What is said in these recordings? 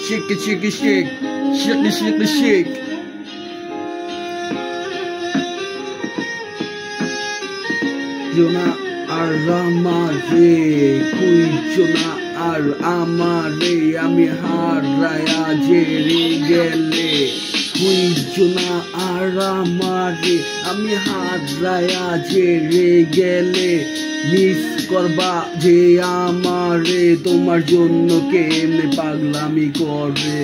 Shake it, shake it, shake. Shake it, shake it, shake. Jona আর আমারে খুঁজছো না আর আমারে আমি হারায়া যে রে গেলে খুঁজছো না আর আমারে আমি হারায়া যে রে গেলে মিস করবা যে আমারে তোমার জন্য কেমনে পাগলামি করে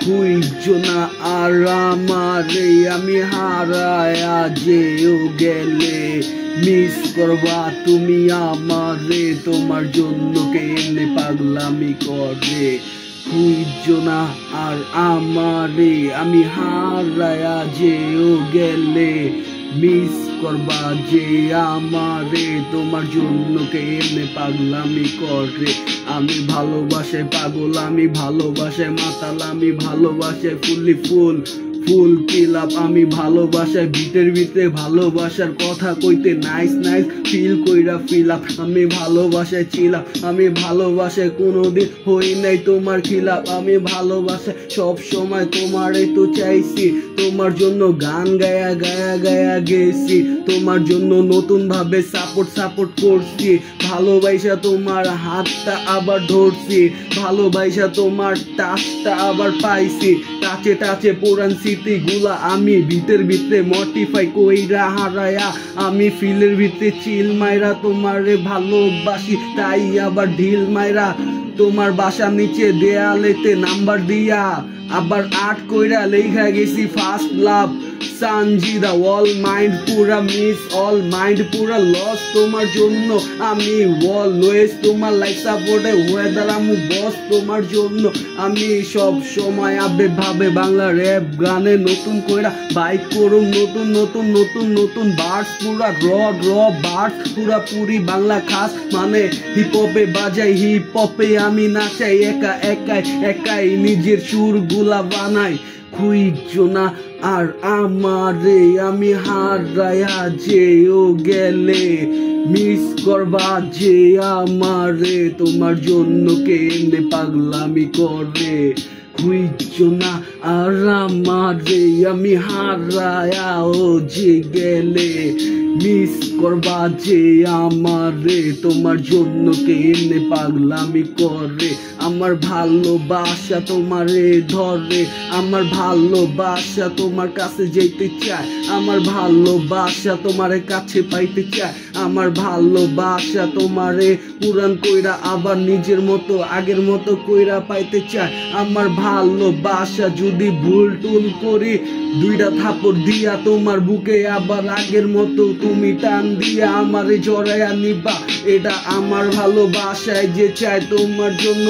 খুঁজছো না আর আমারে আমি হারায়া যেও গেলে মিস করবা তুমি আমারে তোমার জন্য কেমনে পাগলামি করে খুঁজছো না আর আমারে আমি হারায়া যেও গেলে মিস করবা যে আমারে তোমার জন্য কেমনে পাগলামি করে আমি ভালোবাসে পাগল আমি ভালোবাসে মাতাল আমি ভালোবাসে ফুলি ফুল ফুল কিলাপ আমি ভালোবাসায় ভিতর ভিতরে ভালোবাসার কথা কইতে নাইস নাইস ফিল কইরা ফিল আপ আমি ভালোবাসায় ছিলাম আমি ভালোবাসায় কোনোদিন হই নাই তোমার খিলাপ আমি ভালোবাসায় সব সময় তোমারই তো চাইছি তোমার জন্য গান গায়া গায়া গায়া গেছি তোমার জন্য নতুন ভাবে সাপোর্ট করছি ভালোবাসা তোমার হাতটা আবার ধরছি ভালোবাসা তোমার টাচটা আবার পাইছি টাচে পুরান স্মৃতিগুলা আমি ভিতরে মডিফাই কইরা হারায়া আমি ফিলের ভিতরে চিল মাইরা তোমারে ভালোবাসি তাই আবার ঢিল মাইরা তোমার বাসার নিচে দেয়ালেতে নাম্বার দিয়া আবার আট কইরা লেখা গেছি first love Sanjida all mind পুরা মিস অল মাইন্ড পুরা লস তোমার জন্য আমি অলওয়েজ তোমার লাইফ সাপোর্টে ওয়েদার আমি বস তোমার জন্য আমি সব সময় আবে ভাবে বাংলা র্যাপ গানে নতুন কইরা বাইক করুম নতুন বার্স পুরা র বার্স পুরা পুরি বাংলা খাস মানে হিপ হপে বাজাই হিপ হপে আমি নাচাই একাই নিজের সুরগুলা বানাই খুঁজছো না আর আমারে আমি হারায়া যেও গেলে মিস করবা যে আমারে তোমার জন্য কেমনে পাগলামি করে খুঁজছো না আর আমারে আমি হারায়া যে গেলে মিস করবা যে আমারে তোমার জন্য কেমনে পাগলামি করে আমার ভালোবাসা তোমারে ধরে আমার ভালোবাসা তোমার কাছে যেতে চায় আমার ভালোবাসা তোমার কাছে পাইতে চায় আমার ভালোবাসা তোমারে পুরান কইরা আবার নিজের মতো আগের মতো কইরা পাইতে চায় আমার ভালোবাসা যদি ভুল টুল করি দুইটা থাপড় দিয়া তোমার বুকে আবার আগের মতো তুমি টান দিয়া আমারে জড়াইয়া নিবা এটা আমার ভালোবাসায় যে চায় তোমার জন্য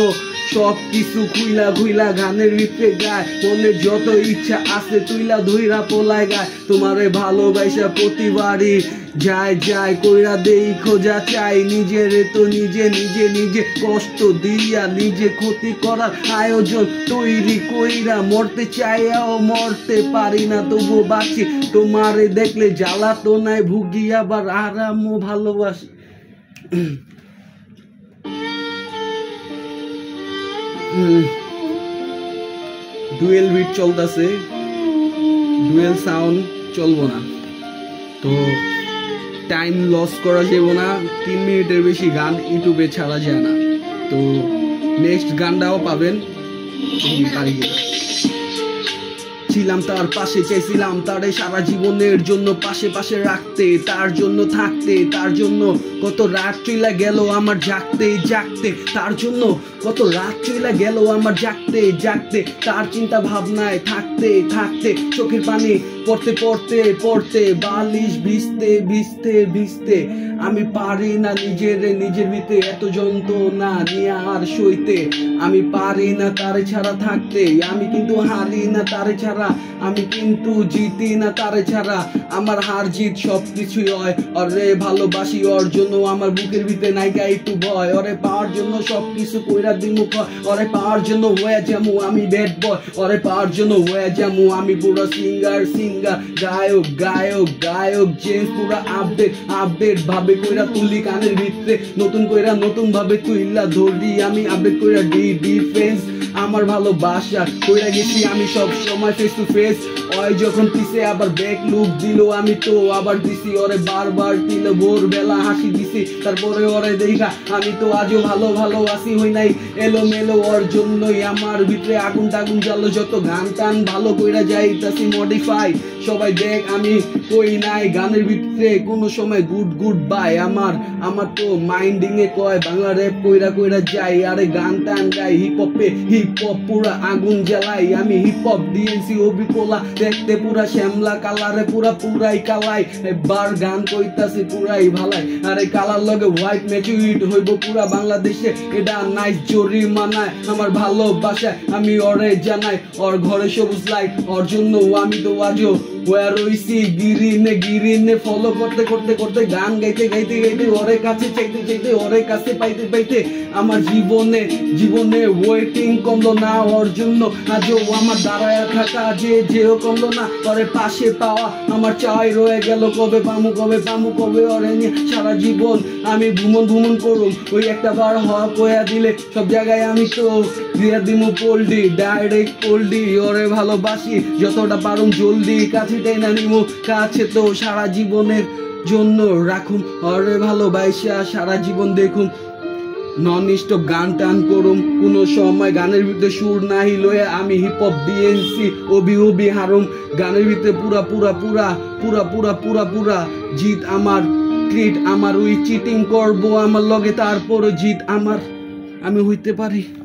সব কিছু খুইলা গানের ভিতরে গায় মনে যত ইচ্ছা আছে তুইলা ধইরা পোলায় গায় তোমারে ভালোবাসা প্রতিবারই যায় কইরা দেই খোঁজা চাই নিজের তো নিজে কষ্ট দিয়া নিজে ক্ষতি করার আয়োজন তৈরি কইরা মরতে চাইয়াও মরতে পারি না তবু বাঁচি তোমারে দেখলে জ্বালা তো নাই ভুগি আবার আরামও ভালোবাসি ডুয়েল বিট চলতেছে ডুয়েল সাউন্ড চলবো না তো টাইম লস করা যাবে না 3 মিনিটের বেশি গান ইউটিউবে ছাড়া যায় না তো নেক্সট গানটাও পাবেন ছিলাম তার পাশে চাইছিলাম তারে সারা জীবনের জন্য পাশে রাখতে তার জন্য থাকতে তার জন্য কত রাত চইলা গেল আমার জাগতে তার জন্য কত রাত চইলা গেল আমার জাগতে তার চিন্তা ভাবনায় থাকতে চোখের পানি পড়তে বালিশ ভিজতে আমি পারি না নিজের ভিতরে এত যন্ত্রণা নিয়ে আর সইতে আমি পারি না তারে ছাড়া থাকতে আমি কিন্তু হারি না তারে ছাড়া ছাড়া আমি কিন্তু জিতি না তারে ছাড়া আমার হার জিত সবকিছুই হয় ওরে ভালোবাসি ওর জন্য আমার বুকের ভিতরে নাইকা একটু ভয় ওরে পাওয়ার জন্য সবকিছু কইরা দিমু ওরে পাওয়ার জন্য হয়ে যামু আমি ব্যাড বয় ওরে পাওয়ার জন্য হয়ে যামু আমি পুরো সিঙ্গার গায়ক গায়ক গায়ক জেন্স পুরা আপডেট ভাবে কইরা তুলি কানের ভিতরে নতুন কইরা নতুন ভাবে তুইলা ধরি আমি আপডেট কইরা ডিফেন্স আমার ভালোবাসা কইরা গেছি আমি সব সময় ফেস টু ফেস ওই যখন পিছে আবার ব্যাক লুক দিল আমি তো আবার দিছি ওরে বারবার দিল ভোরবেলা হাসি দিছি তারপরে ওরে দেখা আমি তো আজও ভালো আছি হই নাই এলোমেলো ওর জন্যই আমার ভিতরে আগুন টাগুন জ্বালো যত গান টান ভালো কইরা যাইতাছি মডিফাই সবাই দেখ আমি কই নাই গানের ভিতরে কোনো সময় গুড বাই আমার তো মাইন্ডিং এ কয় বাংলা র্যাপ কইরা যাই আরে গান টান গাই হিপ হপ পুরা আগুন জ্বালাই আমি হিপ হপ ডিএনসি ওবি পোলা দেখতে পুরা শ্যামলা কালারে পুরাই কালাই এবার গান কইতাছি পুরাই ভালাই আরে কালার লগে হোয়াইট ম্যাচুইট হইব পুরা বাংলাদেশে এটা নাইস জরি মানায় আমার ভালোবাসায় আমি ওরে জানাই ওর ঘরে সবুজ লাইট ওর জন্য আমি তো আজও ওয়ার রইছি গিরিনে ফলো করতে গান গাইতে ওরে কাছে চাইতে ওরে কাছে পাইতে আমার জীবনে ওয়েটিং কমলো না ওর জন্য আজও আমার দাঁড়ায় থাকা যেও কমলো না ওরে পাশে পাওয়া আমার চাই রয়ে গেল কবে পামু কবে ওরে নিয়ে সারা জীবন আমি ভ্রমণ করুম ওই একটা বার হওয়া কয়া দিলে সব জায়গায় আমি তো দিয়া দিমু পোল্ডি ডাইরেক্ট পোল্ডি ওরে ভালোবাসি যতটা পারুম জলদি কাছে না নিমু কাছে তো সারা জীবনের জন্য রাখুম ওরে ভালোবাসা সারা জীবন দেখুম নন স্টপ গান টান করুম কোনো সময় গানের ভিতরে সুর নাহি লয়ে আমি হিপ হপ ডিএনসি ওবি হারুম গানের ভিতরে পুরা জিত আমার ট্রিট আমার ওই চিটিং করবো আমার লগে তারপর জিত আমার আমি হইতে পারি।